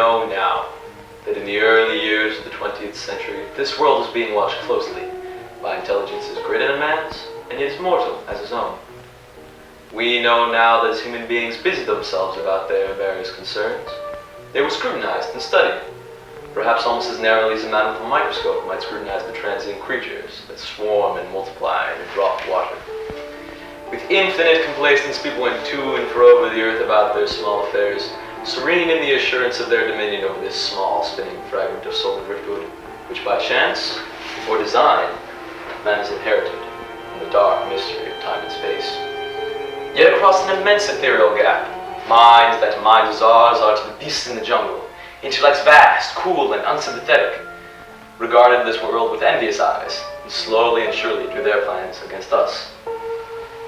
know now that in the early years of the 20th century, this world is being watched closely by intelligences greater than man's and yet as mortal as his own. We know now that as human beings busy themselves about their various concerns, they were scrutinized and studied, perhaps almost as narrowly as a man with a microscope might scrutinize the transient creatures that swarm and multiply in a drop of water. With infinite complacence, people went to and fro over the earth about their small affairs, serene in the assurance of their dominion over this small spinning fragment of solar driftwood, which by chance, or design, man has inherited from the dark mystery of time and space. Yet across an immense ethereal gap, minds that minds as ours are to the beasts in the jungle, intellects vast, cool, and unsympathetic, regarded this world with envious eyes, and slowly and surely drew their plans against us.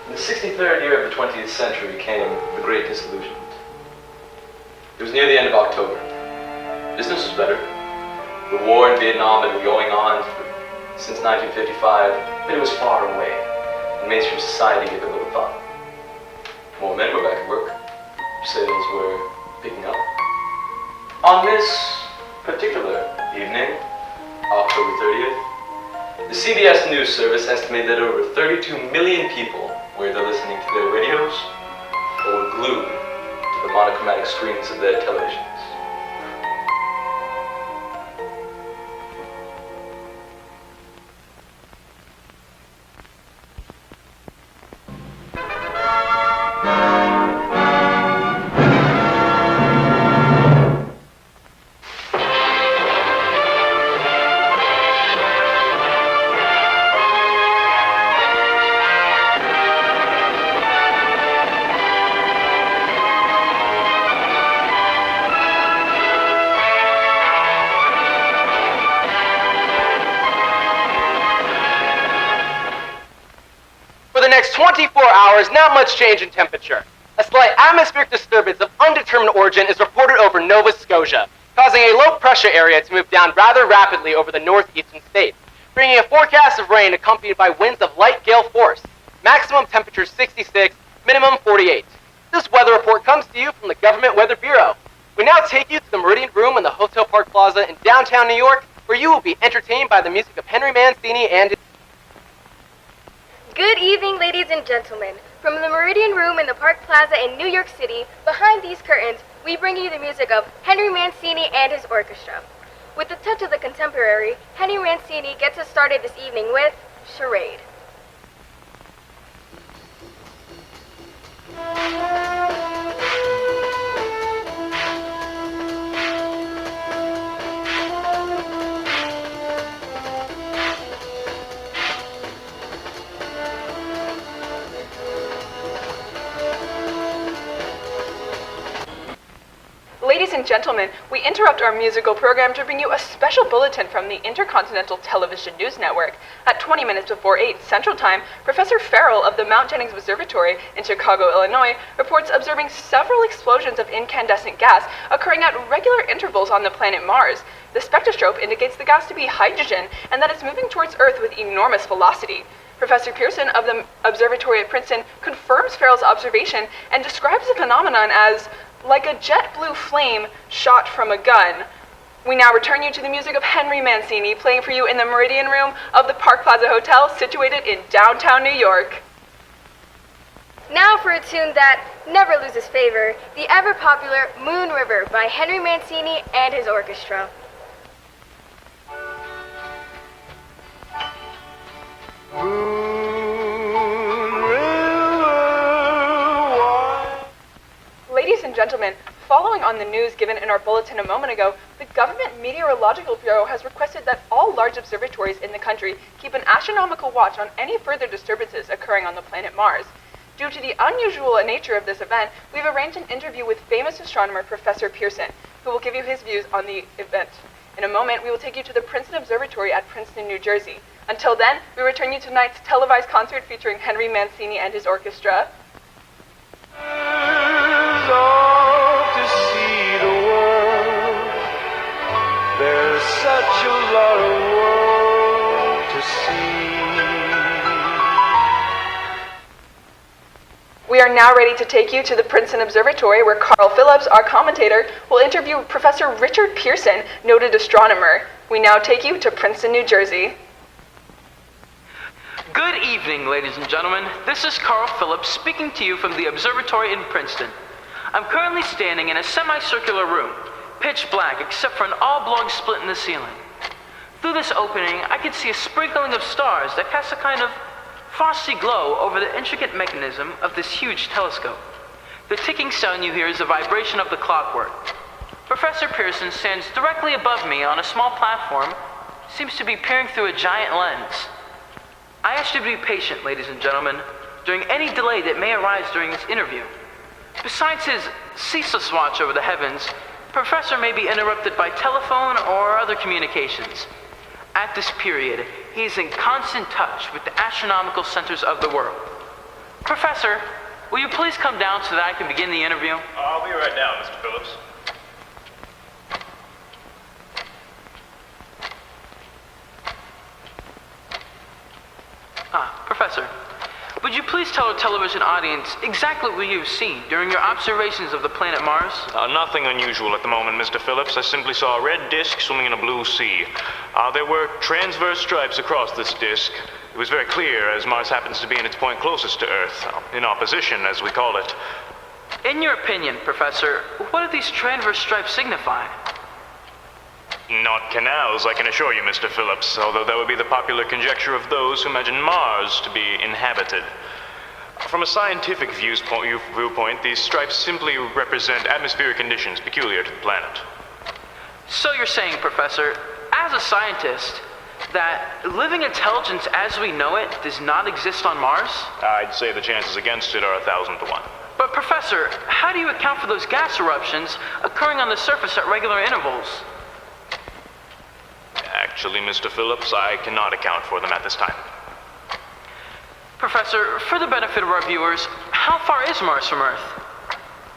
In the 63rd year of the 20th century came the Great Disillusionment. It was near the end of October. Business was better. The war in Vietnam had been going on since 1955, but it was far away, and mainstream society gave it little thought. More men were back at work. Sales were picking up. On this particular evening, October 30th, the CBS News Service estimated that over 32 million people were either listening to their radios or were glued to the monochromatic screens of their televisions. For the next 24 hours, not much change in temperature. A slight atmospheric disturbance of undetermined origin is reported over Nova Scotia, causing a low-pressure area to move down rather rapidly over the northeastern states, bringing a forecast of rain accompanied by winds of light gale force. Maximum temperature 66, minimum 48. This weather report comes to you from the Government Weather Bureau. We now take you to the Meridian Room in the Hotel Park Plaza in downtown New York, where you will be entertained by the music of Henry Mancini and... Good evening, ladies and gentlemen. From the Meridian Room in the Park Plaza in New York City, behind these curtains, we bring you the music of Henry Mancini and his orchestra. With a touch of the contemporary, Henry Mancini gets us started this evening with Charade. Ladies and gentlemen, we interrupt our musical program to bring you a special bulletin from the Intercontinental Television News Network. At 20 minutes before 8 Central Time, Professor Farrell of the Mount Jennings Observatory in Chicago, Illinois, reports observing several explosions of incandescent gas occurring at regular intervals on the planet Mars. The spectroscope indicates the gas to be hydrogen and that it's moving towards Earth with enormous velocity. Professor Pearson of the Observatory at Princeton confirms Farrell's observation and describes the phenomenon as like a jet blue flame shot from a gun. We now return you to the music of Henry Mancini, playing for you in the Meridian Room of the Park Plaza Hotel, situated in downtown New York. Now for a tune that never loses favor, the ever-popular Moon River by Henry Mancini and his orchestra. Ladies and gentlemen, following on the news given in our bulletin a moment ago, the Government Meteorological Bureau has requested that all large observatories in the country keep an astronomical watch on any further disturbances occurring on the planet Mars. Due to the unusual nature of this event, we've arranged an interview with famous astronomer Professor Pearson, who will give you his views on the event. In a moment, we will take you to the Princeton Observatory at Princeton, New Jersey. Until then, we return you to tonight's televised concert featuring Henry Mancini and his orchestra. There's such a lot of world to see. We are now ready to take you to the Princeton Observatory, where Carl Phillips, our commentator, will interview Professor Richard Pearson, noted astronomer. We now take you to Princeton, New Jersey. Good evening, ladies and gentlemen. This is Carl Phillips speaking to you from the observatory in Princeton. I'm currently standing in a semicircular room, pitch black except for an oblong split in the ceiling. Through this opening, I can see a sprinkling of stars that cast a kind of frosty glow over the intricate mechanism of this huge telescope. The ticking sound you hear is the vibration of the clockwork. Professor Pearson stands directly above me on a small platform, seems to be peering through a giant lens. I ask you to be patient, ladies and gentlemen, during any delay that may arise during this interview. Besides his ceaseless watch over the heavens, Professor may be interrupted by telephone or other communications. At this period, he is in constant touch with the astronomical centers of the world. Professor, will you please come down so that I can begin the interview? I'll be right down, Mr. Phillips. Professor, would you please tell our television audience exactly what you've seen during your observations of the planet Mars? Nothing unusual at the moment, Mr. Phillips. I simply saw a red disk swimming in a blue sea. There were transverse stripes across this disk. It was very clear, as Mars happens to be in its point closest to Earth, in opposition, as we call it. In your opinion, Professor, what do these transverse stripes signify? Not canals, I can assure you, Mr. Phillips, although that would be the popular conjecture of those who imagine Mars to be inhabited. From a scientific viewpoint, these stripes simply represent atmospheric conditions peculiar to the planet. So you're saying, Professor, as a scientist, that living intelligence as we know it does not exist on Mars? I'd say the chances against it are 1,000 to 1. But Professor, how do you account for those gas eruptions occurring on the surface at regular intervals? Actually, Mr. Phillips, I cannot account for them at this time. Professor, for the benefit of our viewers, how far is Mars from Earth?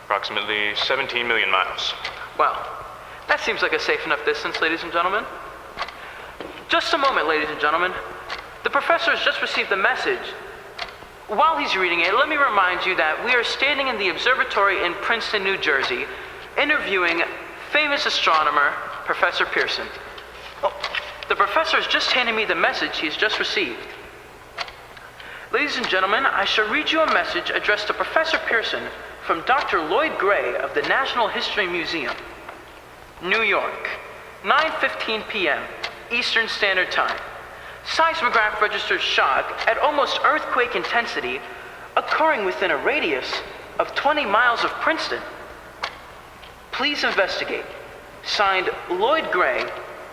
Approximately 17 million miles. Well, that seems like a safe enough distance, ladies and gentlemen. Just a moment, ladies and gentlemen. The professor has just received a message. While he's reading it, let me remind you that we are standing in the observatory in Princeton, New Jersey, interviewing famous astronomer, Professor Pearson. Oh, the professor has just handed me the message he's just received. Ladies and gentlemen, I shall read you a message addressed to Professor Pearson from Dr. Lloyd Gray of the National History Museum. New York, 9:15 p.m. Eastern Standard Time. Seismograph registers shock at almost earthquake intensity occurring within a radius of 20 miles of Princeton. Please investigate. Signed, Lloyd Gray,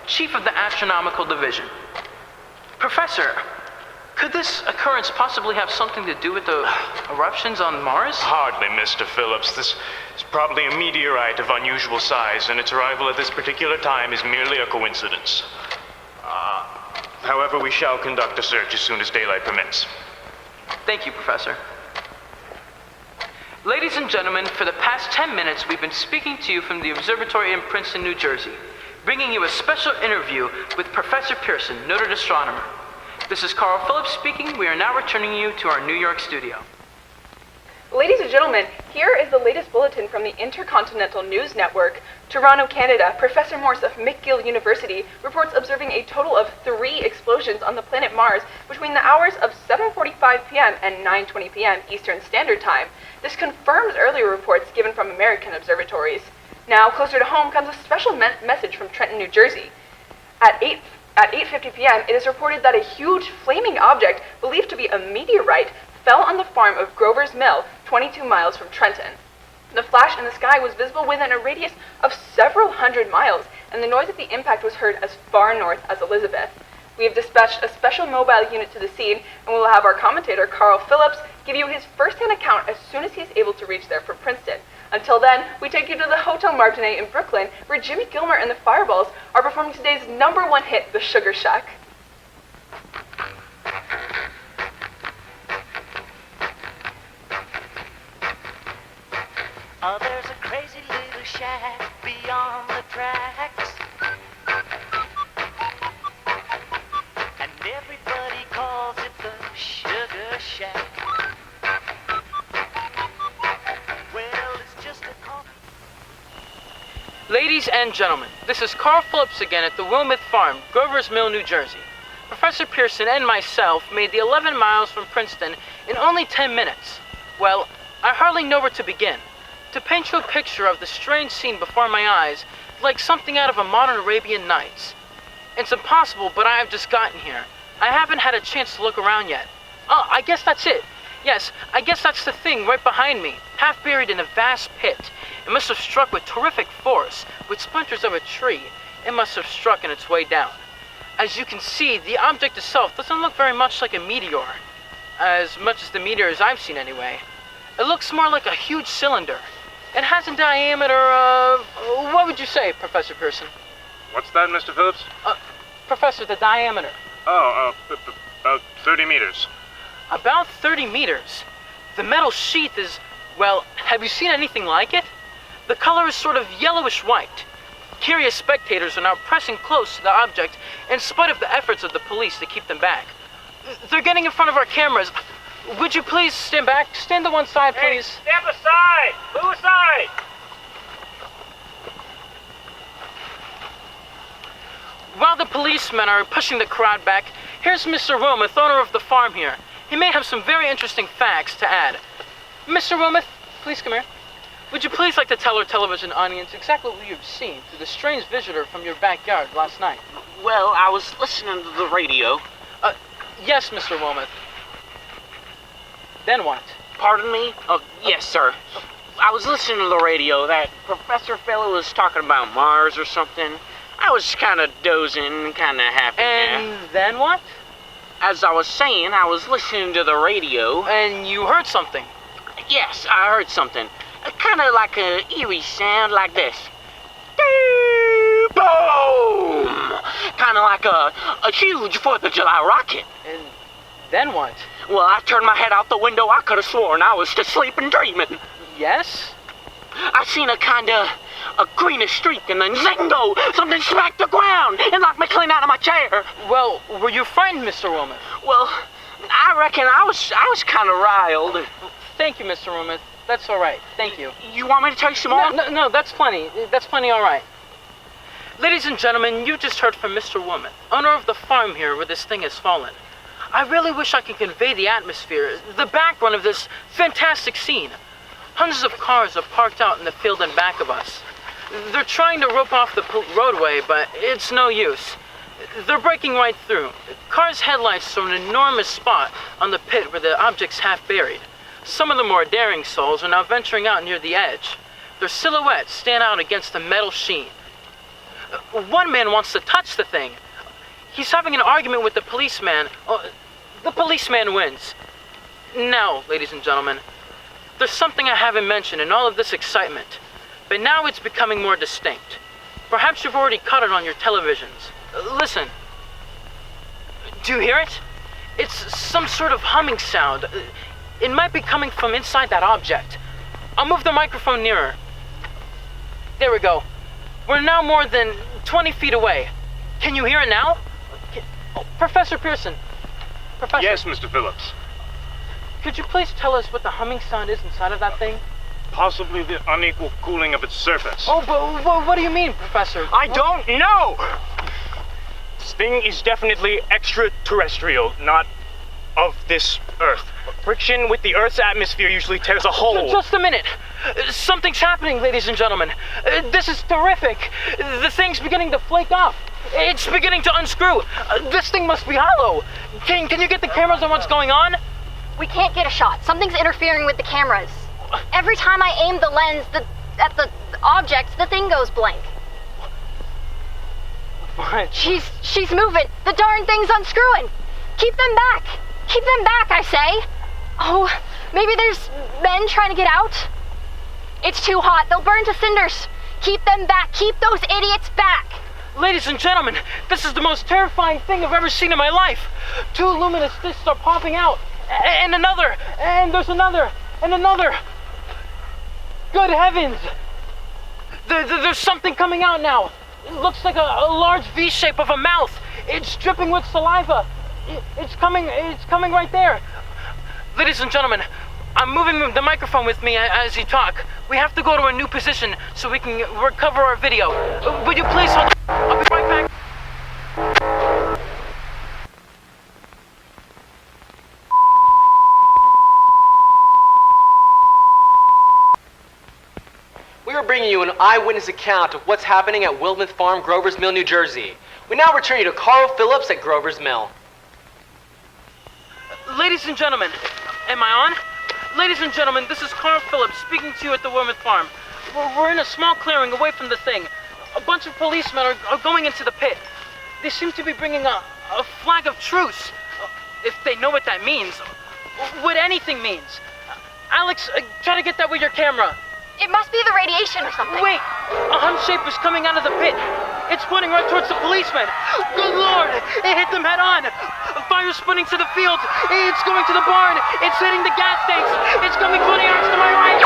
Chief of the Astronomical Division. Professor, could this occurrence possibly have something to do with the eruptions on Mars? Hardly, Mr. Phillips. This is probably a meteorite of unusual size, and its arrival at this particular time is merely a coincidence. However, we shall conduct a search as soon as daylight permits. Thank you, Professor. Ladies and gentlemen, for the past 10 minutes, we've been speaking to you from the observatory in Princeton, New Jersey, bringing you a special interview with Professor Pearson, noted astronomer. This is Carl Phillips speaking. We are now returning you to our New York studio. Ladies and gentlemen, here is the latest bulletin from the Intercontinental News Network. Toronto, Canada, Professor Morse of McGill University reports observing a total of 3 explosions on the planet Mars between the hours of 7:45 p.m. and 9:20 p.m. Eastern Standard Time. This confirms earlier reports given from American observatories. Now, closer to home comes a special message from Trenton, New Jersey. At 8:50 p.m., it is reported that a huge flaming object, believed to be a meteorite, fell on the farm of Grover's Mill, 22 miles from Trenton. The flash in the sky was visible within a radius of several hundred miles, and the noise of the impact was heard as far north as Elizabeth. We have dispatched a special mobile unit to the scene, and we will have our commentator, Carl Phillips, give you his first-hand account as soon as he is able to reach there from Princeton. Until then, we take you to the Hotel Martinet in Brooklyn, where Jimmy Gilmer and the Fireballs are performing today's #1 hit, The Sugar Shack. Oh, there's a crazy little shack beyond the tracks, and everybody calls it the Sugar Shack. Ladies and gentlemen, this is Carl Phillips again at the Wilmouth Farm, Grover's Mill, New Jersey. Professor Pearson and myself made the 11 miles from Princeton in only 10 minutes. Well, I hardly know where to begin. To paint you a picture of the strange scene before my eyes, like something out of a modern Arabian Nights. It's impossible, but I have just gotten here. I haven't had a chance to look around yet. Oh, I guess that's it. Yes, I guess that's the thing right behind me, half buried in a vast pit. It must have struck with terrific force, with splinters of a tree. It must have struck in its way down. As you can see, the object itself doesn't look very much like a meteor. As much as the meteors I've seen anyway. It looks more like a huge cylinder. It has a diameter of... what would you say, Professor Pearson? What's that, Mr. Phillips? Professor, the diameter. About 30 meters. About 30 meters. The metal sheath is... well, have you seen anything like it? The color is sort of yellowish-white. Curious spectators are now pressing close to the object in spite of the efforts of the police to keep them back. They're getting in front of our cameras. Would you please stand back? Stand to one side, please. Hey, step aside! Move aside! While the policemen are pushing the crowd back, here's Mr. Wilmouth, owner of the farm here. He may have some very interesting facts to add. Mr. Wilmouth, please come here. Would you please like to tell our television audience exactly what you've seen through the strange visitor from your backyard last night? Well, I was listening to the radio. Yes, Mr. Wilmouth. Then what? Pardon me? Oh, yes, sir. I was listening to the radio. That professor fellow was talking about Mars or something. I was kind of dozing, kind of happy. And then what? As I was saying, I was listening to the radio. And you heard something? Yes, I heard something. Kind of like an eerie sound like this. Boom! Kind of like a huge 4th of July rocket. And then what? Well, I turned my head out the window. I could have sworn I was just sleeping dreaming. Yes? I seen a greenish streak, and then zingo! Something smacked the ground and knocked me clean out of my chair. Well, were you frightened, Mr. Wilmouth? Well, I reckon I was kind of riled. Thank you, Mr. Wilmouth. That's all right. Thank you. You want me to tell you some more? No, that's plenty. That's plenty all right. Ladies and gentlemen, you just heard from Mr. Wilmouth, owner of the farm here where this thing has fallen. I really wish I could convey the atmosphere, the background of this fantastic scene. Hundreds of cars are parked out in the field in back of us. They're trying to rope off the roadway, but it's no use. They're breaking right through. Cars' headlights are an enormous spot on the pit where the object's half buried. Some of the more daring souls are now venturing out near the edge. Their silhouettes stand out against the metal sheen. One man wants to touch the thing. He's having an argument with the policeman. The policeman wins. Now, ladies and gentlemen, there's something I haven't mentioned in all of this excitement, but now it's becoming more distinct. Perhaps you've already caught it on your televisions. Listen. Do you hear it? It's some sort of humming sound. It might be coming from inside that object. I'll move the microphone nearer. There we go. We're now more than 20 feet away. Can you hear it now? Professor Pearson. Professor. Yes, Mr. Phillips. Could you please tell us what the humming sound is inside of that thing? Possibly the unequal cooling of its surface. Oh, but what do you mean, Professor? I don't know! This thing is definitely extraterrestrial, not of this Earth. Friction with the Earth's atmosphere usually tears a hole. Just a minute. Something's happening, ladies and gentlemen. This is terrific. The thing's beginning to flake off. It's beginning to unscrew. This thing must be hollow. Can you get the cameras on what's going on? We can't get a shot. Something's interfering with the cameras. Every time I aim the lens at the object, the thing goes blank. What? She's moving. The darn thing's unscrewing. Keep them back. Keep them back, I say. Oh, maybe there's men trying to get out. It's too hot. They'll burn to cinders. Keep them back. Keep those idiots back. Ladies and gentlemen, this is the most terrifying thing I've ever seen in my life. 2 luminous discs are popping out. And another. And there's another. And another. Good heavens. There's something coming out now. It looks like a large V shape of a mouth. It's dripping with saliva. It's coming right there. Ladies and gentlemen, I'm moving the microphone with me as you talk. We have to go to a new position so we can recover our video. Would you please hold on? I'll be right back. We are bringing you an eyewitness account of what's happening at Wilmouth Farm, Grover's Mill, New Jersey. We now return you to Carl Phillips at Grover's Mill. Ladies and gentlemen, am I on? Ladies and gentlemen, this is Carl Phillips speaking to you at the Wilmouth Farm. We're in a small clearing away from the thing. A bunch of policemen are going into the pit. They seem to be bringing a flag of truce. If they know what that means. What anything means. Alex, try to get that with your camera. It must be the radiation or something. Wait! A hunched shape is coming out of the pit. It's pointing right towards the policemen. Good Lord! It hit them head on. Fire's splitting to the field. It's going to the barn. It's hitting the gas tanks. It's coming 20 yards to my right.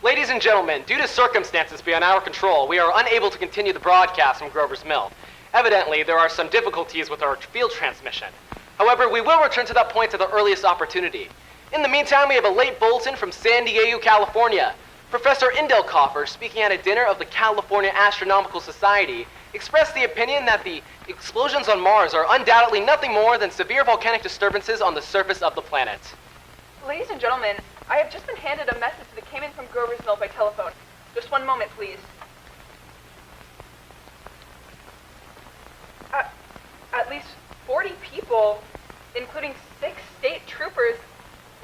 Ladies and gentlemen, due to circumstances beyond our control, we are unable to continue the broadcast from Grover's Mill. Evidently, there are some difficulties with our field transmission. However, we will return to that point at the earliest opportunity. In the meantime, we have a late bulletin from San Diego, California. Professor Indelkoffer, speaking at a dinner of the California Astronomical Society, expressed the opinion that the explosions on Mars are undoubtedly nothing more than severe volcanic disturbances on the surface of the planet. Ladies and gentlemen, I have just been handed a message that came in from Grover's Mill by telephone. Just one moment, please. At least 40 people, including 6 state troopers,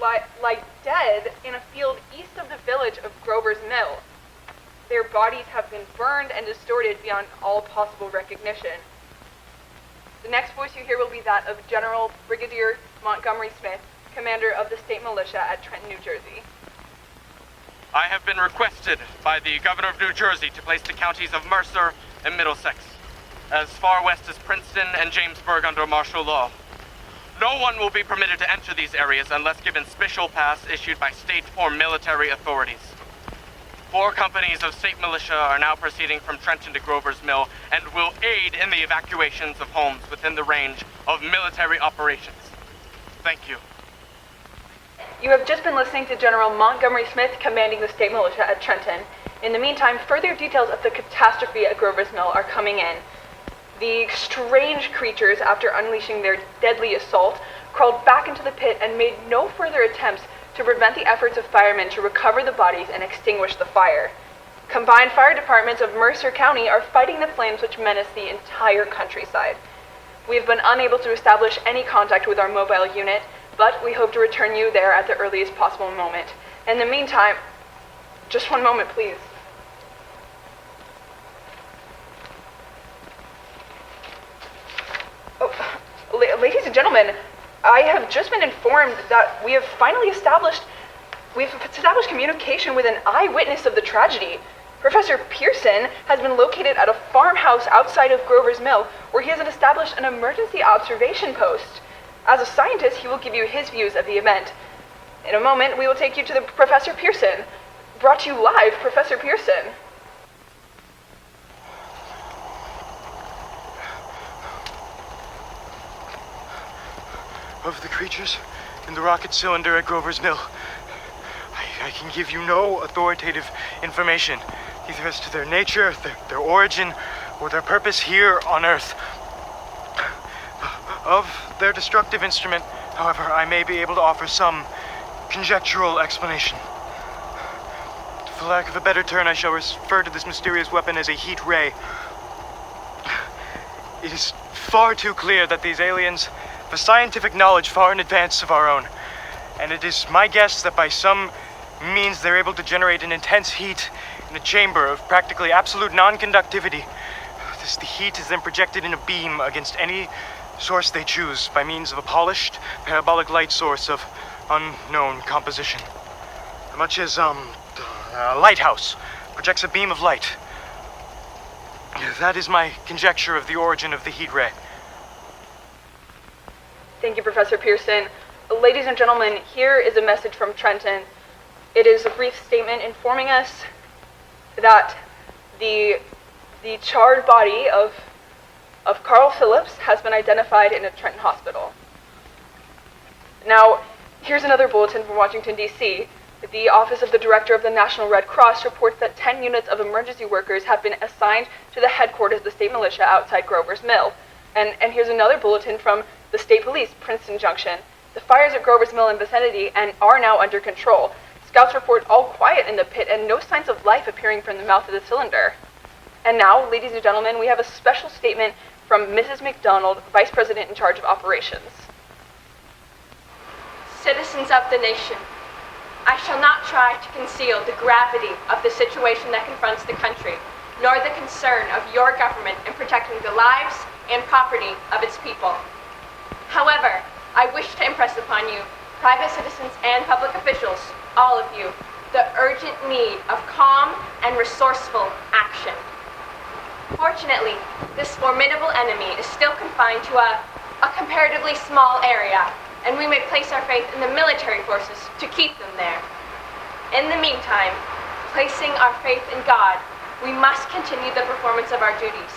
lie dead in a field east of the village of Grover's Mill. Their bodies have been burned and distorted beyond all possible recognition. The next voice you hear will be that of General Brigadier Montgomery Smith, commander of the state militia at Trenton, New Jersey. I have been requested by the governor of New Jersey to place the counties of Mercer and Middlesex as far west as Princeton and Jamesburg under martial law. No one will be permitted to enter these areas unless given special pass issued by state or military authorities. 4 companies of state militia are now proceeding from Trenton to Grover's Mill and will aid in the evacuations of homes within the range of military operations. Thank you. You have just been listening to General Montgomery Smith commanding the state militia at Trenton. In the meantime, further details of the catastrophe at Grover's Mill are coming in. The strange creatures, after unleashing their deadly assault, crawled back into the pit and made no further attempts to prevent the efforts of firemen to recover the bodies and extinguish the fire. Combined fire departments of Mercer County are fighting the flames which menace the entire countryside. We have been unable to establish any contact with our mobile unit, but we hope to return you there at the earliest possible moment. In the meantime, just one moment, please. Ladies and gentlemen, I have just been informed that we have established communication with an eyewitness of the tragedy. Professor Pearson has been located at a farmhouse outside of Grover's Mill, where he has established an emergency observation post. As a scientist, he will give you his views of the event. In a moment, we will take you to the Professor Pearson. Brought to you live, Professor Pearson. Of the creatures in the rocket cylinder at Grover's Mill, I can give you no authoritative information, either as to their nature, their origin, or their purpose here on Earth. Of their destructive instrument, however, I may be able to offer some conjectural explanation. For lack of a better term, I shall refer to this mysterious weapon as a heat ray. It is far too clear that these aliens have a scientific knowledge far in advance of our own, and it is my guess that by some means they're able to generate an intense heat in a chamber of practically absolute non-conductivity. The heat is then projected in a beam against any source they choose by means of a polished parabolic light source of unknown composition. Much as a lighthouse projects a beam of light. That is my conjecture of the origin of the heat ray. Thank you, Professor Pearson. Ladies and gentlemen, here is a message from Trenton. It is a brief statement informing us that the charred body of Carl Phillips has been identified in a Trenton hospital. Now, here's another bulletin from Washington, D.C. The Office of the Director of the National Red Cross reports that 10 units of emergency workers have been assigned to the headquarters of the state militia outside Grover's Mill. And here's another bulletin from the state police, Princeton Junction. The fires at Grover's Mill and vicinity are now under control. Scouts report all quiet in the pit and no signs of life appearing from the mouth of the cylinder. And now, ladies and gentlemen, we have a special statement from Mrs. McDonald, Vice President in charge of operations. Citizens of the nation, I shall not try to conceal the gravity of the situation that confronts the country, nor the concern of your government in protecting the lives and property of its people. However, I wish to impress upon you, private citizens and public officials, all of you, the urgent need of calm and resourceful action. Fortunately, this formidable enemy is still confined to a comparatively small area, and we may place our faith in the military forces to keep them there. In the meantime, placing our faith in God, we must continue the performance of our duties,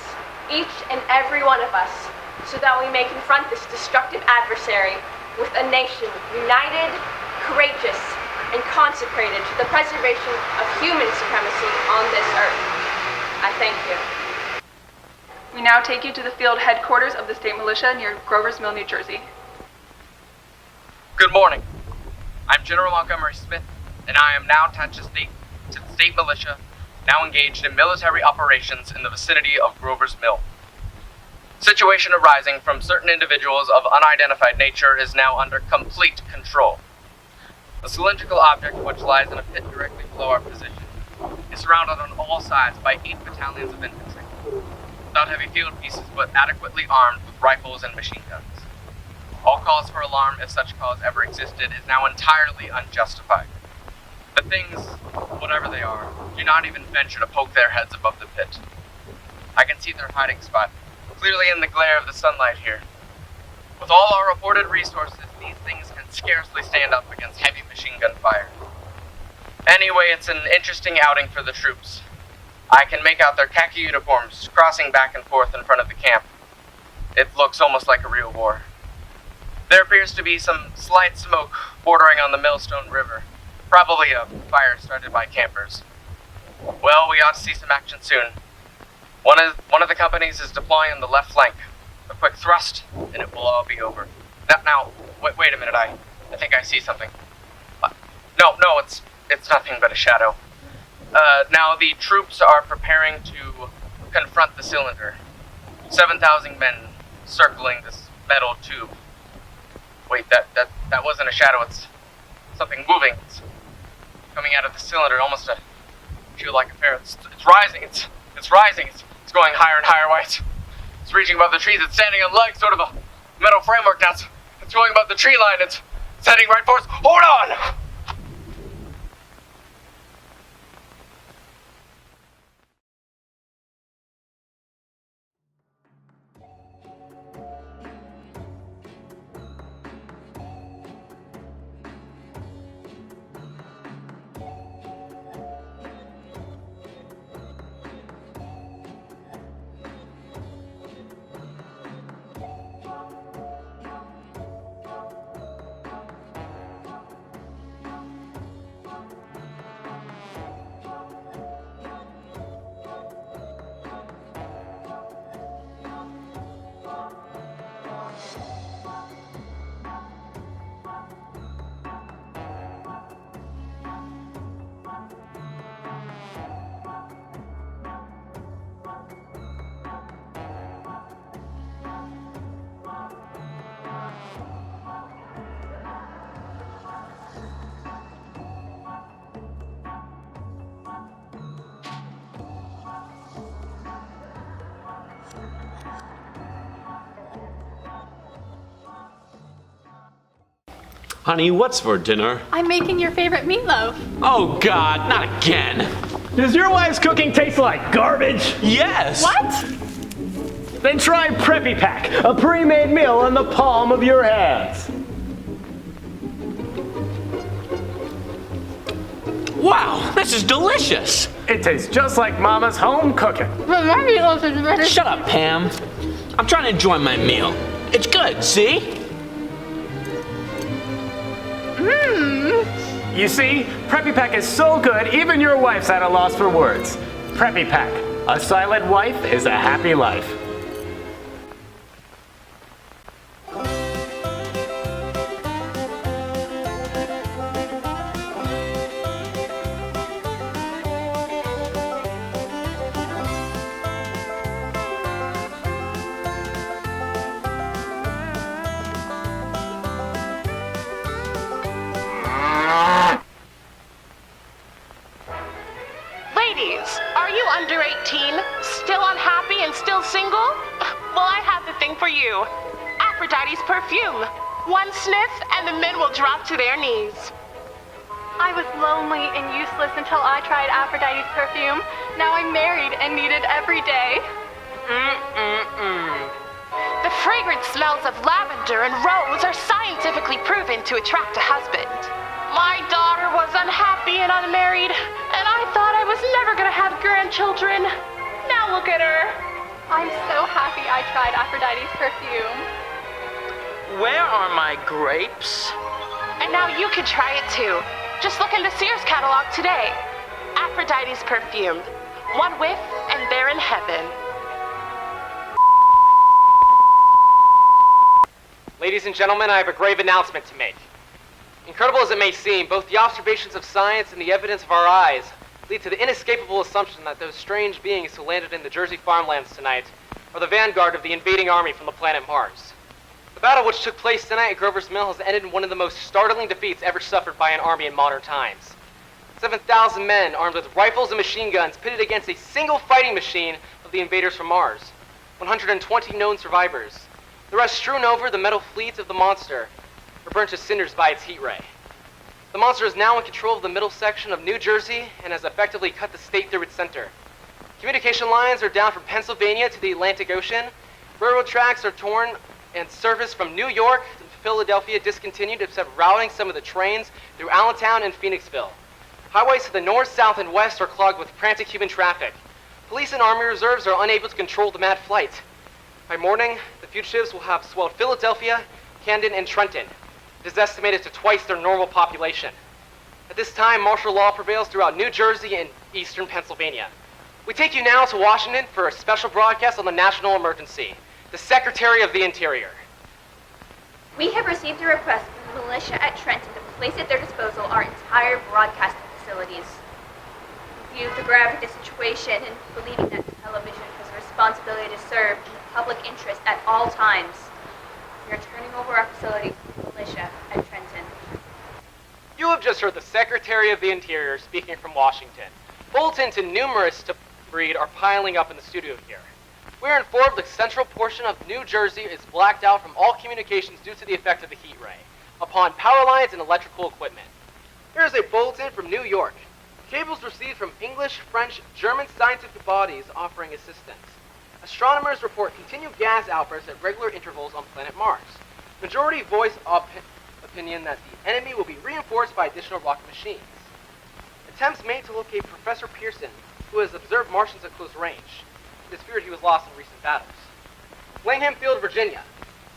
each and every one of us, so that we may confront this destructive adversary with a nation united, courageous, and consecrated to the preservation of human supremacy on this earth. I thank you. We now take you to the field headquarters of the state militia near Grover's Mill, New Jersey. Good morning. I'm General Montgomery Smith, and I am now attached to the state militia, now engaged in military operations in the vicinity of Grover's Mill. Situation arising from certain individuals of unidentified nature is now under complete control. The cylindrical object, which lies in a pit directly below our position, is surrounded on all sides by 8 battalions of infantry, without heavy field pieces but adequately armed with rifles and machine guns. All cause for alarm, if such cause ever existed, is now entirely unjustified. The things, whatever they are, do not even venture to poke their heads above the pit. I can see their hiding spot, clearly in the glare of the sunlight here. With all our reported resources, these things can scarcely stand up against heavy machine gun fire. Anyway, it's an interesting outing for the troops. I can make out their khaki uniforms crossing back and forth in front of the camp. It looks almost like a real war. There appears to be some slight smoke bordering on the Millstone River. Probably a fire started by campers. Well, we ought to see some action soon. One of the companies is deploying on the left flank. A quick thrust, and it will all be over. Now, wait a minute, I think I see something. No, it's nothing but a shadow. Now the troops are preparing to confront the cylinder. 7,000 men circling this metal tube. Wait, that wasn't a shadow, it's something moving. It's coming out of the cylinder, almost a shoe-like affair. It's rising, it's rising, it's going higher and higher. Why, it's reaching above the trees, it's standing on legs, sort of a metal framework now. It's going above the tree line, it's heading right for us. Hold on! Honey, what's for dinner? I'm making your favorite meatloaf. Oh God, not again. Does your wife's cooking taste like garbage? Yes. What? Then try Preppy Pack, a pre-made meal in the palm of your hands. Wow, this is delicious. It tastes just like Mama's home cooking. But my meatloaf is better. Shut up, Pam. I'm trying to enjoy my meal. It's good, see? You see, Preppy Pack is so good, even your wife's at a loss for words. Preppy Pack. A silent wife is a happy life. Ladies, are you under 18? Still unhappy and still single? Well, I have the thing for you. Aphrodite's perfume. One sniff and the men will drop to their knees. I was lonely and useless until I tried Aphrodite's perfume. Now I'm married and need it every day. The fragrant smells of lavender and rose are scientifically proven to attract a husband. My daughter was unhappy and unmarried, and I thought I was never gonna have grandchildren. Now look at her. I'm so happy I tried Aphrodite's perfume. Where are my grapes? And now you can try it too. Just look in the Sears catalog today. Aphrodite's perfume. One whiff and they're in heaven. Ladies and gentlemen, I have a grave announcement to make. Incredible as it may seem, both the observations of science and the evidence of our eyes lead to the inescapable assumption that those strange beings who landed in the Jersey farmlands tonight are the vanguard of the invading army from the planet Mars. The battle which took place tonight at Grover's Mill has ended in one of the most startling defeats ever suffered by an army in modern times. 7,000 men armed with rifles and machine guns pitted against a single fighting machine of the invaders from Mars. 120 known survivors. The rest strewn over the metal fleet of the monster or burnt to cinders by its heat ray. The monster is now in control of the middle section of New Jersey and has effectively cut the state through its center. Communication lines are down from Pennsylvania to the Atlantic Ocean. Railroad tracks are torn and service from New York to Philadelphia discontinued except routing some of the trains through Allentown and Phoenixville. Highways to the north, south, and west are clogged with frantic human traffic. Police and Army reserves are unable to control the mad flight. By morning, the fugitives will have swelled Philadelphia, Camden, and Trenton. It is estimated to twice their normal population. At this time, martial law prevails throughout New Jersey and eastern Pennsylvania. We take you now to Washington for a special broadcast on the national emergency. The Secretary of the Interior. We have received a request from the militia at Trenton to place at their disposal our entire broadcasting facilities. In view of the gravity of the situation and believing that television has a responsibility to serve in the public interest at all times, we are turning over our facilities to the militia at Trenton. You have just heard the Secretary of the Interior speaking from Washington. Bulletins and numerous to read are piling up in the studio here. We are informed the central portion of New Jersey is blacked out from all communications due to the effect of the heat ray upon power lines and electrical equipment. Here is a bulletin from New York. Cables received from English, French, German scientific bodies offering assistance. Astronomers report continued gas outbursts at regular intervals on planet Mars. Majority voice opinion that the enemy will be reinforced by additional rocket machines. Attempts made to locate Professor Pearson, who has observed Martians at close range. It is feared he was lost in recent battles. Langham Field, Virginia.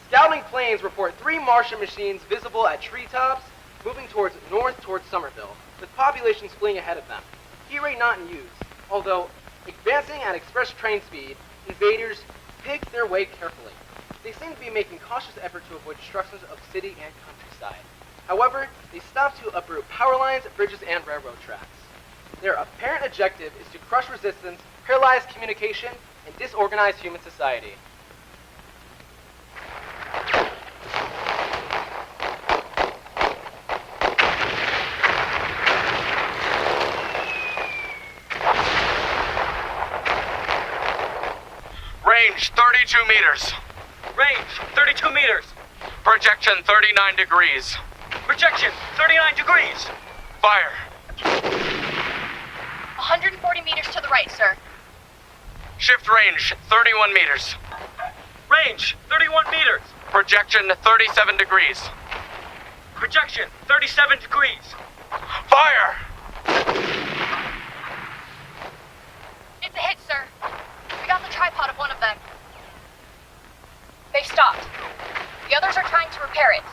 Scouting planes report 3 Martian machines visible at treetops, moving north towards Somerville, with populations fleeing ahead of them. Heat ray not in use, although advancing at express train speed, invaders pick their way carefully. They seem to be making cautious effort to avoid destructions of city and countryside. However, they stop to uproot power lines, bridges, and railroad tracks. Their apparent objective is to crush resistance, paralyze communication, and disorganize human society. Range 32 meters. Range 32 meters. Projection 39 degrees. Projection 39 degrees. Fire. 140 meters to the right, sir. Shift range 31 meters. Range 31 meters. Projection 37 degrees. Projection 37 degrees. Fire. It's a hit, sir. We got the tripod of one of them. They've stopped. The others are trying to repair it.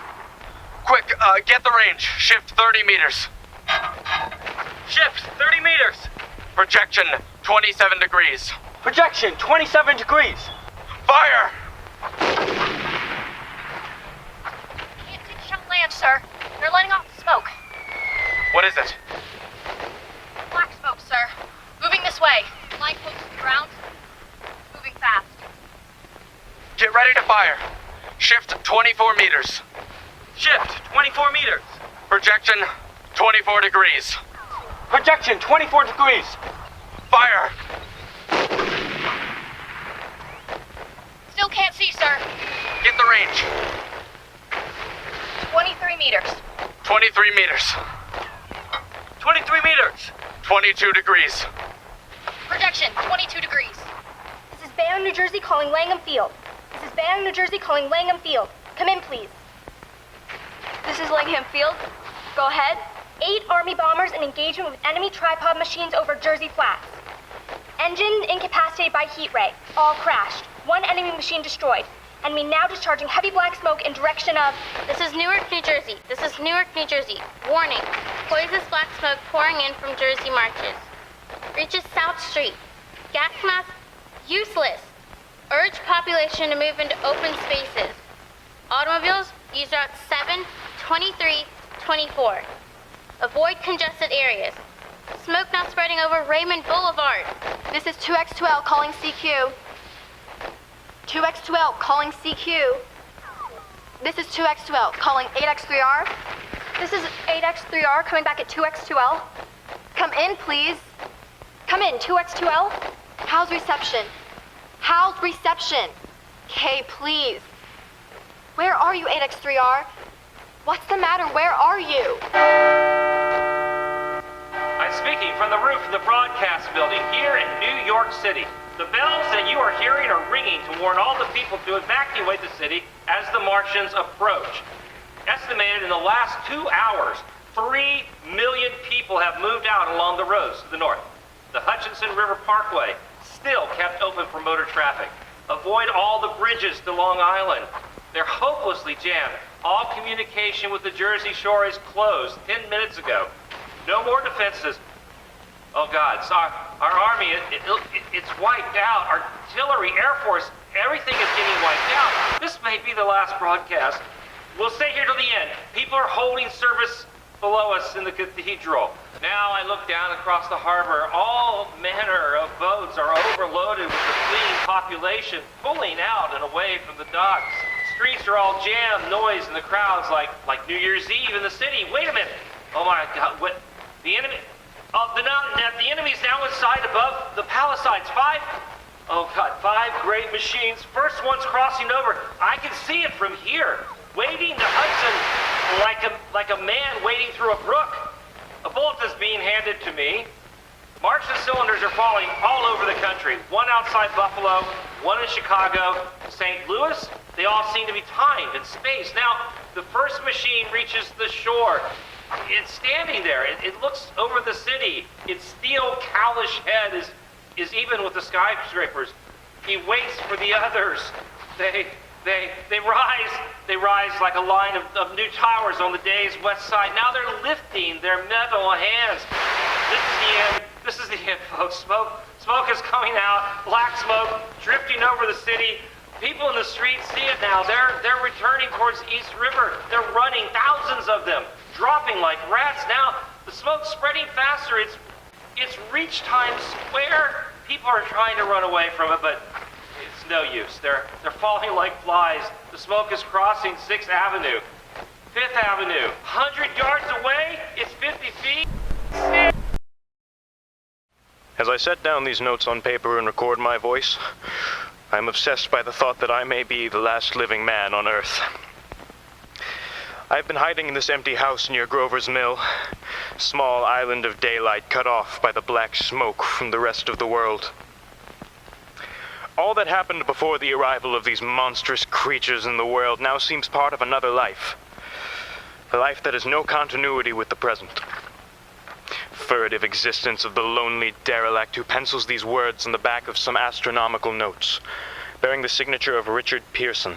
Quick, get the range. Shift 30 meters. Shift 30 meters. Projection 27 degrees. Projection 27 degrees. Fire! Can't see the shuttle land, sir. They're letting off smoke. What is it? Black smoke, sir. Moving this way. Line close to the ground. Moving fast. Get ready to fire. Shift 24 meters. Shift 24 meters. Projection 24 degrees. Projection 24 degrees. Fire! Still can't see, sir. Get the range. 23 meters. 23 meters. 23 meters. 22 degrees. Projection 22 degrees. This is Bayonne, New Jersey calling Langham Field. This is Bayonne, New Jersey calling Langham Field. Come in, please. This is Langham Field. Go ahead. 8 Army bombers in engagement with enemy tripod machines over Jersey Flats. Engine incapacitated by heat ray. All crashed. 1 enemy machine destroyed. Enemy now discharging heavy black smoke in direction of... This is Newark, New Jersey. This is Newark, New Jersey. Warning. Poisonous black smoke pouring in from Jersey marches. Reaches South Street. Gas mask useless. Urge population to move into open spaces. Automobiles use route 7, 23, 24. Avoid congested areas. Smoke now spreading over Raymond Boulevard. This is 2X2L calling CQ. 2X2L calling CQ. This is 2X2L calling 8X3R. This is 8X3R coming back at 2X2L. Come in, please. Come in, 2X2L. How's reception? How's reception? Okay, please. Where are you, 8X3R? What's the matter? Where are you? I'm speaking from the roof of the broadcast building here in New York City. The bells that you are hearing are ringing to warn all the people to evacuate the city as the Martians approach. Estimated in the last 2 hours, 3 million people have moved out along the roads to the north. The Hutchinson River Parkway still kept open for motor traffic. Avoid all the bridges to Long Island. They're hopelessly jammed. All communication with the Jersey Shore is closed 10 minutes ago. No more defenses. Oh God, so our army, it's wiped out. Artillery, Air Force, everything is getting wiped out. This may be the last broadcast. We'll stay here till the end. People are holding service below us in the cathedral. Now I look down across the harbor. All manner of boats are overloaded with the fleeing population pulling out and away from the docks. Streets are all jammed, noise in the crowds like New Year's Eve in the city. Wait a minute. Oh my God, what? The enemy? Oh, the enemy's now inside above the palisades. 5 great machines. First one's crossing over. I can see it from here. Wading the Hudson like a man wading through a brook. A bullet is being handed to me. Martian cylinders are falling all over the country. One outside Buffalo, one in Chicago, St. Louis. They all seem to be timed and spaced. Now, the first machine reaches the shore. It's standing there. It looks over the city. Its steel cowlish head is even with the skyscrapers. He waits for the others. They rise like a line of new towers on the day's west side. Now they're lifting their metal hands. This is the end, folks. Smoke is coming out. Black smoke drifting over the city. People in the streets see it now. They're returning towards East River. They're running, thousands of them, dropping like rats. Now the smoke's spreading faster. It's reached Times Square. People are trying to run away from it, but it's no use. They're falling like flies. The smoke is crossing 6th Avenue, 5th Avenue. 100 yards away, it's 50 feet. As I set down these notes on paper and record my voice, I am obsessed by the thought that I may be the last living man on Earth. I have been hiding in this empty house near Grover's Mill, small island of daylight cut off by the black smoke from the rest of the world. All that happened before the arrival of these monstrous creatures in the world now seems part of another life. A life that has no continuity with the present. furtive existence of the lonely derelict who pencils these words on the back of some astronomical notes, bearing the signature of Richard Pearson.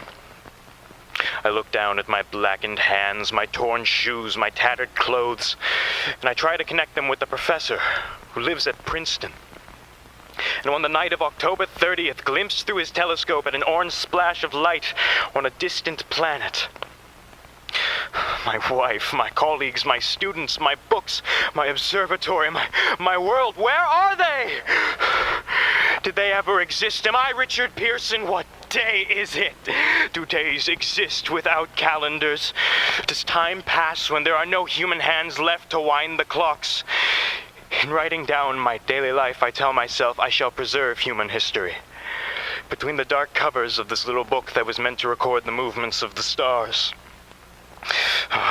I look down at my blackened hands, my torn shoes, my tattered clothes, and I try to connect them with the professor who lives at Princeton. And on the night of October 30th, glimpsed through his telescope at an orange splash of light on a distant planet. My wife, my colleagues, my students, my books, my observatory, my world, where are they? Did they ever exist? Am I Richard Pearson? What day is it? Do days exist without calendars? Does time pass when there are no human hands left to wind the clocks? In writing down my daily life, I tell myself I shall preserve human history. Between the dark covers of this little book that was meant to record the movements of the stars.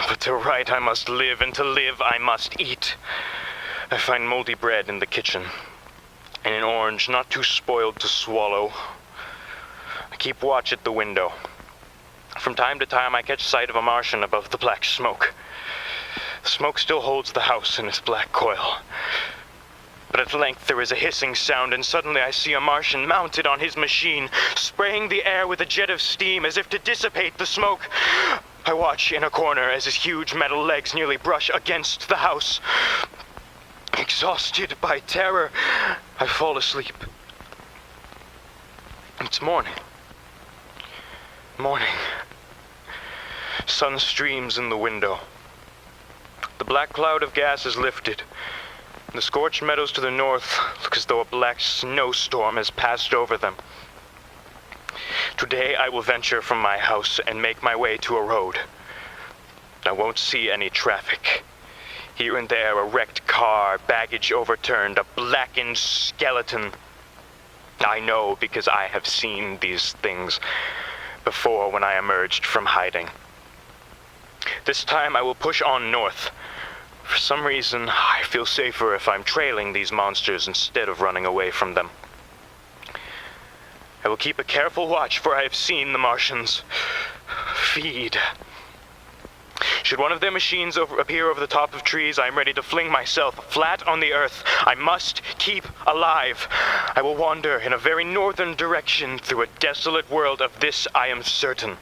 But to write I must live, and to live I must eat. I find moldy bread in the kitchen, and an orange not too spoiled to swallow. I keep watch at the window. From time to time I catch sight of a Martian above the black smoke. The smoke still holds the house in its black coil. But at length there is a hissing sound, and suddenly I see a Martian mounted on his machine, spraying the air with a jet of steam as if to dissipate the smoke. I watch in a corner as his huge metal legs nearly brush against the house. Exhausted by terror, I fall asleep. It's morning. Morning. Sun streams in the window. The black cloud of gas is lifted. The scorched meadows to the north look as though a black snowstorm has passed over them. Today I will venture from my house and make my way to a road. I won't see any traffic. Here and there, a wrecked car, baggage overturned, a blackened skeleton. I know because I have seen these things before when I emerged from hiding. This time I will push on north. For some reason, I feel safer if I'm trailing these monsters instead of running away from them. I will keep a careful watch, for I have seen the Martians feed. Should one of their machines appear over the top of trees, I am ready to fling myself flat on the earth. I must keep alive. I will wander in a very northern direction through a desolate world. Of this I am certain.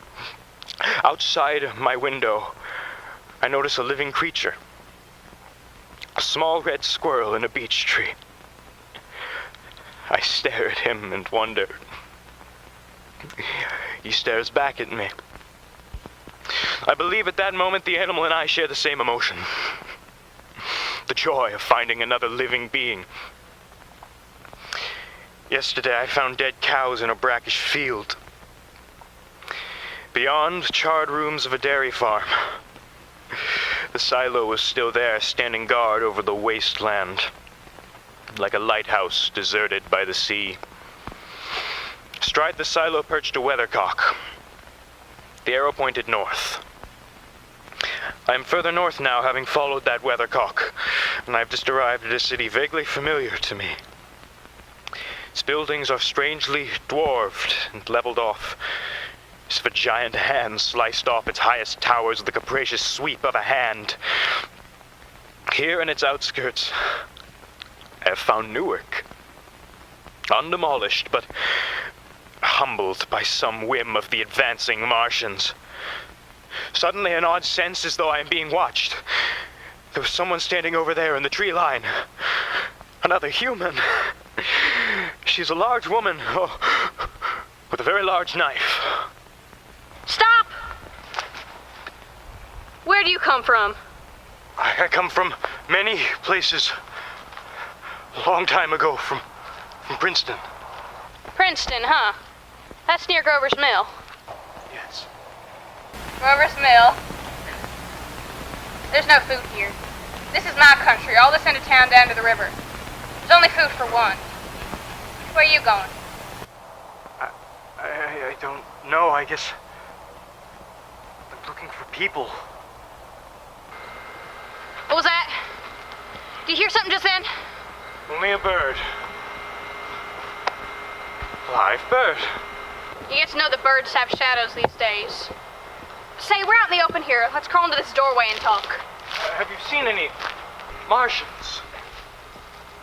Outside my window, I notice a living creature. A small red squirrel in a beech tree. I stare at him and wonder. He stares back at me. I believe at that moment the animal and I share the same emotion. The joy of finding another living being. Yesterday I found dead cows in a brackish field. Beyond, charred rooms of a dairy farm. The silo was still there, standing guard over the wasteland, like a lighthouse deserted by the sea. Astride the silo perched a weathercock. The arrow pointed north. I am further north now, having followed that weathercock, and I have just arrived at a city vaguely familiar to me. Its buildings are strangely dwarfed and leveled off, as if a giant hand sliced off its highest towers with the capricious sweep of a hand. Here in its outskirts, I have found Newark. Undemolished, but humbled by some whim of the advancing Martians. Suddenly an odd sense as though I am being watched. There was someone standing over there in the tree line. Another human. She's a large woman, with a very large knife. Stop! Where do you come from? I come from many places. A long time ago, from Princeton. Princeton, huh? That's near Grover's Mill. Yes. Grover's Mill. There's no food here. This is my country, all this end of town down to the river. There's only food for one. Where are you going? I don't know, I guess. I'm looking for people. What was that? Did you hear something just then? Only a bird. Live bird. You get to know the birds have shadows these days. Say, we're out in the open here. Let's crawl into this doorway and talk. Have you seen any Martians?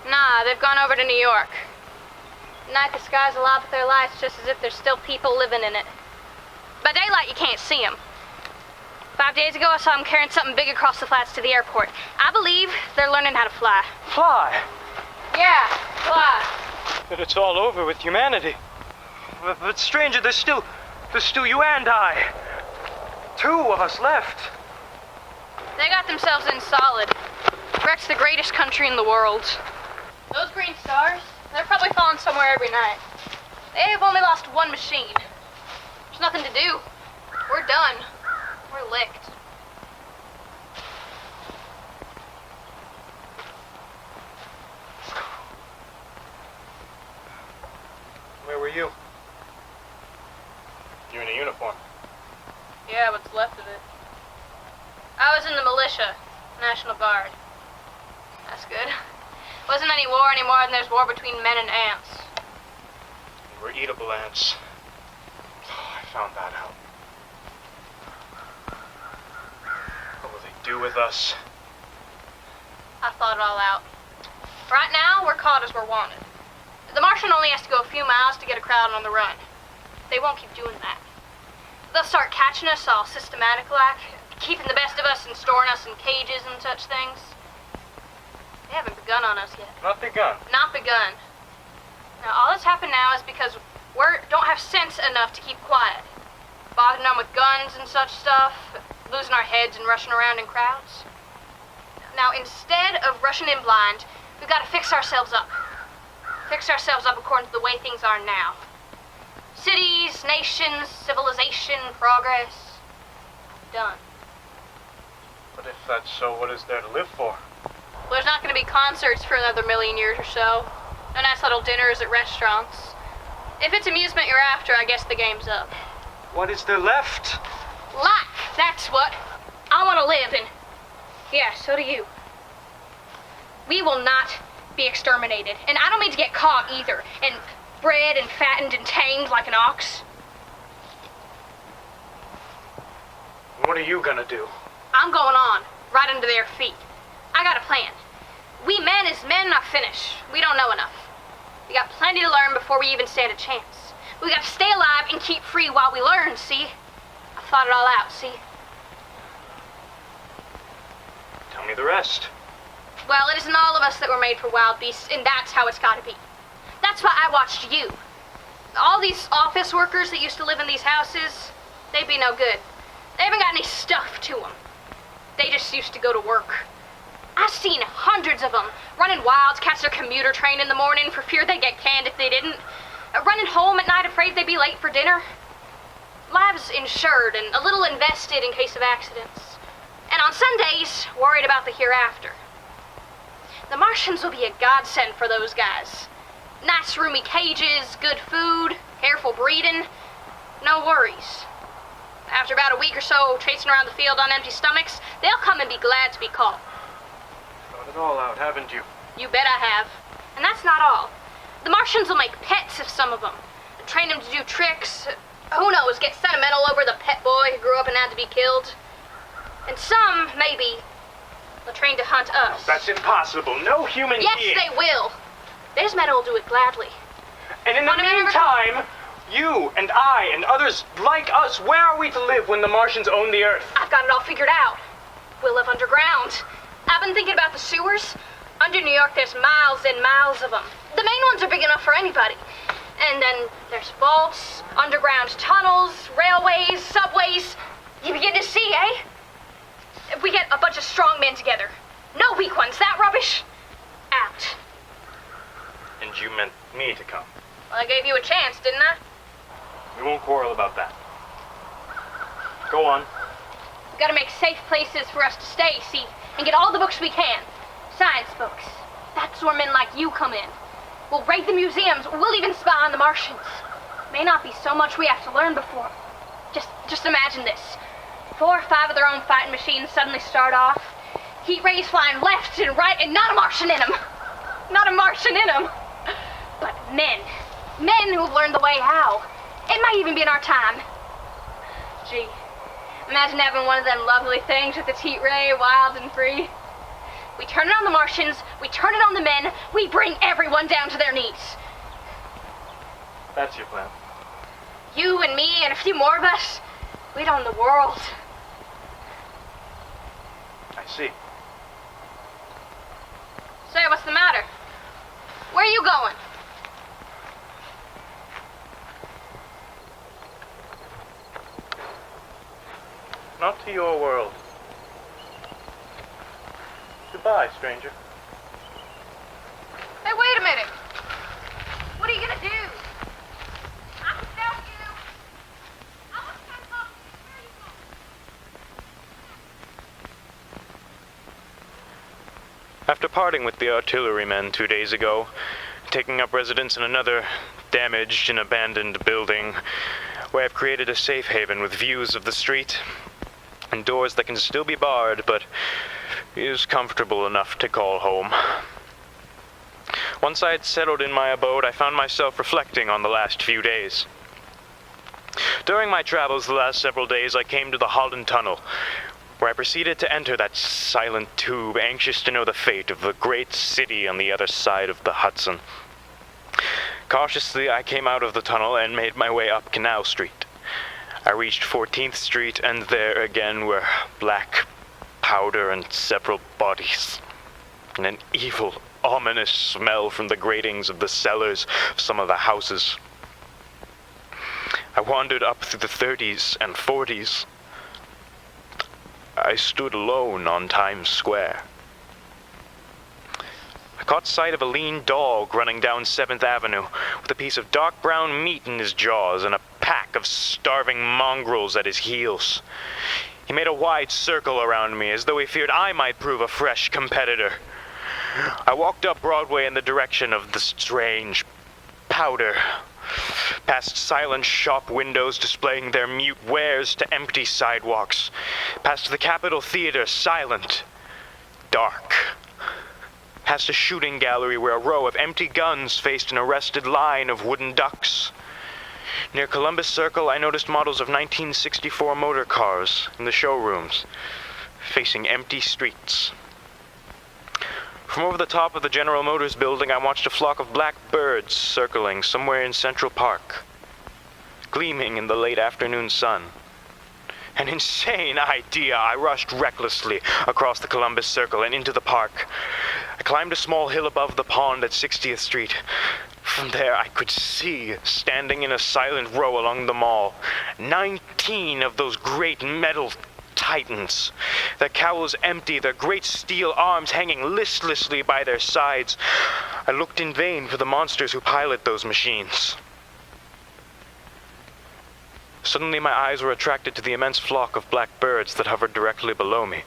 Nah, they've gone over to New York. At night, the skies alive with their lights just as if there's still people living in it. By daylight, you can't see them. 5 days ago, I saw them carrying something big across the flats to the airport. I believe they're learning how to fly. Fly? Yeah, fly. But it's all over with humanity. But stranger, there's still you and I. 2 of us left. They got themselves in solid. Wreck's the greatest country in the world. Those green stars, they're probably falling somewhere every night. They've only lost 1 machine. There's nothing to do. We're done. We're licked. Where were you? You're in a uniform. Yeah, what's left of it. I was in the militia, National Guard. That's good. Wasn't any war any more than there's war between men and ants. We're eatable ants. Oh, I found that out. What will they do with us? I thought it all out. Right now, we're caught as we're wanted. The Martian only has to go a few miles to get a crowd on the run. They won't keep doing that. They'll start catching us all systematic-like, keeping the best of us and storing us in cages and such things. They haven't begun on us yet. Not begun. Not begun. Now, all that's happened now is because we don't have sense enough to keep quiet. Bothering them with guns and such stuff, losing our heads and rushing around in crowds. Now, instead of rushing in blind, we've got to fix ourselves up. Fix ourselves up according to the way things are now. Cities, nations, civilization, progress. Done. But if that's so, what is there to live for? Well, there's not going to be concerts for another 1,000,000 years or so. No nice little dinners at restaurants. If it's amusement you're after, I guess the game's up. What is there left? Life, that's what. I want to live, and yeah, so do you. We will not be exterminated, and I don't mean to get caught either, and bred and fattened and tamed like an ox. What are you gonna do? I'm going on, right under their feet. I got a plan. We men as men not finished. We don't know enough. We got plenty to learn before we even stand a chance. We got to stay alive and keep free while we learn, see? I thought it all out, see? Tell me the rest. Well, it isn't all of us that were made for wild beasts, and that's how it's got to be. That's why I watched you. All these office workers that used to live in these houses, they'd be no good. They haven't got any stuff to them. They just used to go to work. I've seen hundreds of them running wild to catch their commuter train in the morning for fear they'd get canned if they didn't. Running home at night afraid they'd be late for dinner. Lives insured and a little invested in case of accidents. And on Sundays, worried about the hereafter. The Martians will be a godsend for those guys. Nice roomy cages, good food, careful breeding, no worries. After about a week or so chasing around the field on empty stomachs, they'll come and be glad to be caught. Thought it all out, haven't you? You bet I have. And that's not all. The Martians will make pets of some of them. Train them to do tricks. Who knows, get sentimental over the pet boy who grew up and had to be killed. And some, maybe, will train to hunt us. That's impossible. No human being. Yes, they will. There's men who'll do it gladly. And in the meantime, you and I and others like us, where are we to live when the Martians own the Earth? I've got it all figured out. We'll live underground. I've been thinking about the sewers. Under New York, there's miles and miles of them. The main ones are big enough for anybody. And then there's vaults, underground tunnels, railways, subways. You begin to see, eh? If we get a bunch of strong men together. No weak ones. That rubbish? Out. And you meant me to come. Well, I gave you a chance, didn't I? We won't quarrel about that. Go on. We've got to make safe places for us to stay, see, and get all the books we can. Science books. That's where men like you come in. We'll raid the museums. We'll even spy on the Martians. May not be so much we have to learn before. Just imagine this. 4 or 5 of their own fighting machines suddenly start off. Heat rays flying left and right, and not a Martian in them. Not a Martian in them. But men. Men who've learned the way how. It might even be in our time. Gee, imagine having one of them lovely things with its heat ray, wild and free. We turn it on the Martians, we turn it on the men, we bring everyone down to their knees. That's your plan. You and me and a few more of us, we'd own the world. I see. Say, what's the matter? Where are you going? Not to your world. Goodbye, stranger. Hey, wait a minute. What are you gonna do? I can help you. I want to try to talk to you. Where are you going? After parting with the artillerymen 2 days ago, taking up residence in another damaged and abandoned building, where I've created a safe haven with views of the street and doors that can still be barred, but is comfortable enough to call home. Once I had settled in my abode, I found myself reflecting on the last few days. During my travels the last several days, I came to the Holland Tunnel, where I proceeded to enter that silent tube, anxious to know the fate of the great city on the other side of the Hudson. Cautiously, I came out of the tunnel and made my way up Canal Street. I reached 14th Street, and there again were black powder and several bodies, and an evil, ominous smell from the gratings of the cellars of some of the houses. I wandered up through the 30s and 40s. I stood alone on Times Square. I caught sight of a lean dog running down 7th Avenue with a piece of dark brown meat in his jaws and a pack of starving mongrels at his heels. He made a wide circle around me as though he feared I might prove a fresh competitor. I walked up Broadway in the direction of the strange powder, past silent shop windows displaying their mute wares to empty sidewalks, past the Capitol Theater, silent, dark, past a shooting gallery where a row of empty guns faced an arrested line of wooden ducks. Near Columbus Circle, I noticed models of 1964 motor cars in the showrooms, facing empty streets. From over the top of the General Motors building, I watched a flock of black birds circling somewhere in Central Park, gleaming in the late afternoon sun. An insane idea. I rushed recklessly across the Columbus Circle and into the park. I climbed a small hill above the pond at 60th Street. From there, I could see, standing in a silent row along the mall, 19 of those great metal titans, their cowls empty, their great steel arms hanging listlessly by their sides. I looked in vain for the monsters who pilot those machines. Suddenly my eyes were attracted to the immense flock of black birds that hovered directly below me.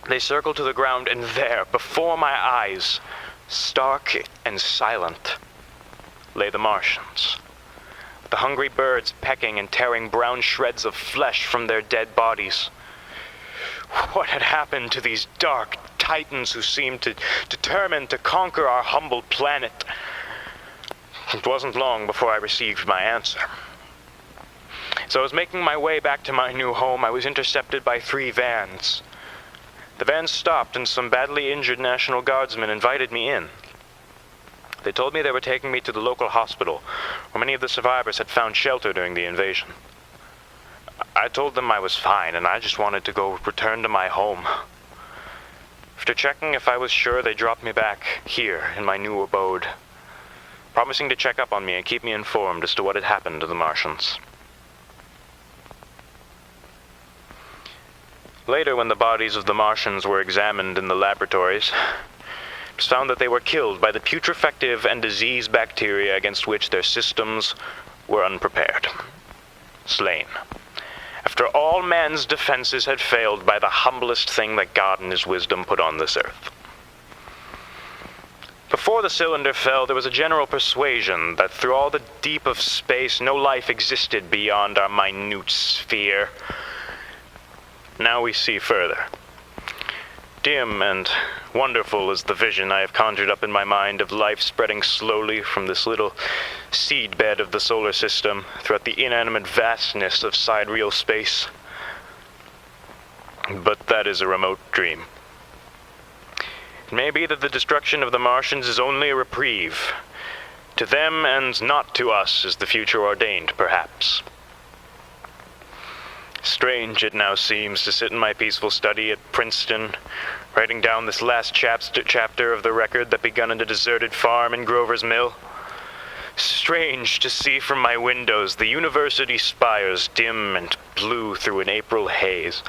They circled to the ground, and there, before my eyes, stark and silent, lay the Martians, the hungry birds pecking and tearing brown shreds of flesh from their dead bodies. What had happened to these dark titans who seemed determined to conquer our humble planet? It wasn't long before I received my answer. As I was making my way back to my new home, I was intercepted by 3 vans. The vans stopped, and some badly injured National Guardsmen invited me in. They told me they were taking me to the local hospital, where many of the survivors had found shelter during the invasion. I told them I was fine, and I just wanted to return to my home. After checking if I was sure, they dropped me back here in my new abode, promising to check up on me and keep me informed as to what had happened to the Martians. Later, when the bodies of the Martians were examined in the laboratories, it was found that they were killed by the putrefactive and disease bacteria against which their systems were unprepared. Slain, after all man's defenses had failed by the humblest thing that God in his wisdom put on this earth. Before the cylinder fell, there was a general persuasion that through all the deep of space, no life existed beyond our minute sphere. Now we see further. Dim and wonderful is the vision I have conjured up in my mind of life spreading slowly from this little seedbed of the solar system throughout the inanimate vastness of sidereal space. But that is a remote dream. It may be that the destruction of the Martians is only a reprieve. To them and not to us is the future ordained, perhaps. Strange it now seems to sit in my peaceful study at Princeton, writing down this last chapter of the record that begun in a deserted farm in Grover's Mill. Strange to see from my windows the university spires dim and blue through an April haze.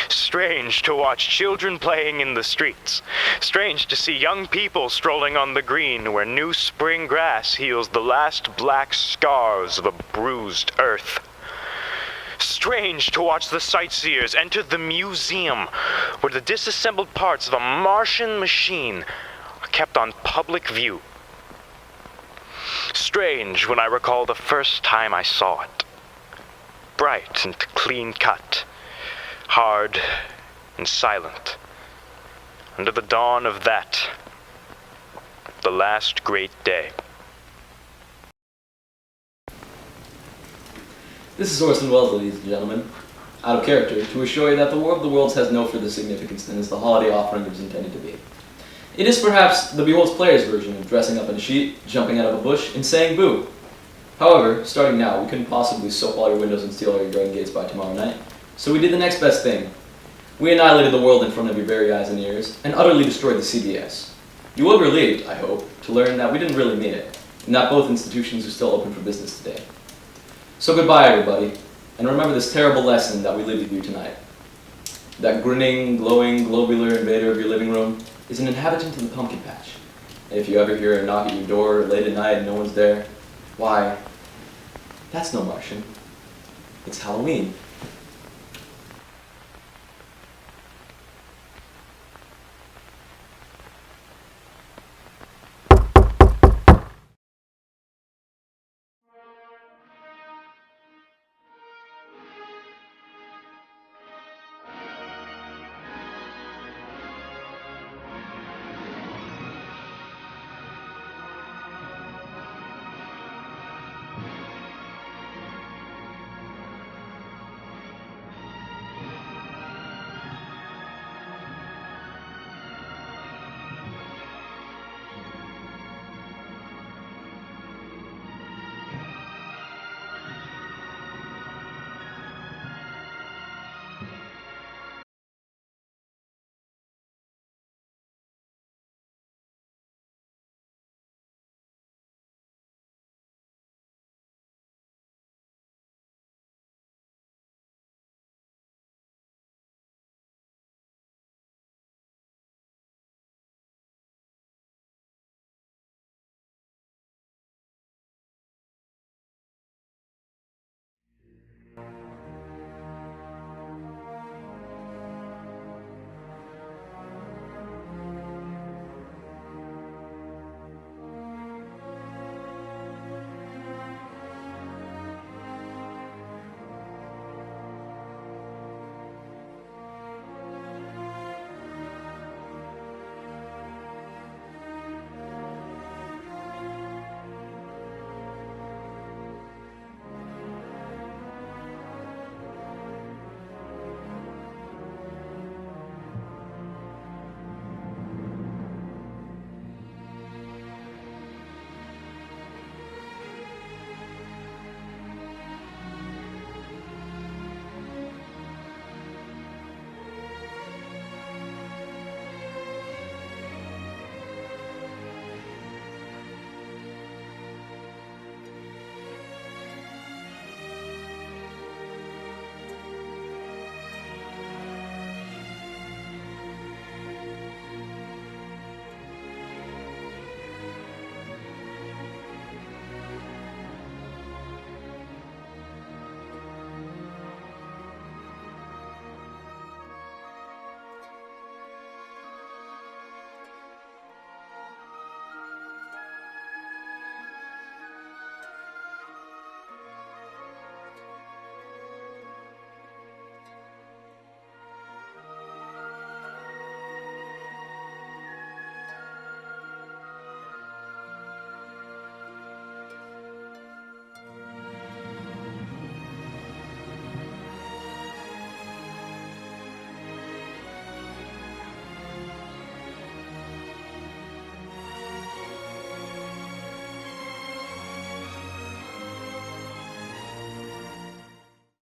Strange to watch children playing in the streets. Strange to see young people strolling on the green where new spring grass heals the last black scars of a bruised earth. Strange to watch the sightseers enter the museum where the disassembled parts of a Martian machine are kept on public view. Strange when I recall the first time I saw it. Bright and clean cut, hard and silent. Under the dawn of that, the last great day. This is Orson Welles, ladies and gentlemen. Out of character, to assure you that the War of the Worlds has no further significance than as the holiday offering it was intended to be. It is perhaps the Beholds player's version of dressing up in a sheet, jumping out of a bush, and saying boo. However, starting now, we couldn't possibly soap all your windows and steal all your garden gates by tomorrow night, so we did the next best thing. We annihilated the world in front of your very eyes and ears, and utterly destroyed the CBS. You will be relieved, I hope, to learn that we didn't really mean it, and that both institutions are still open for business today. So goodbye, everybody, and remember this terrible lesson that we leave with you tonight. That grinning, glowing, globular invader of your living room is an inhabitant of the pumpkin patch. And if you ever hear a knock at your door late at night and no one's there, why, that's no Martian. It's Halloween.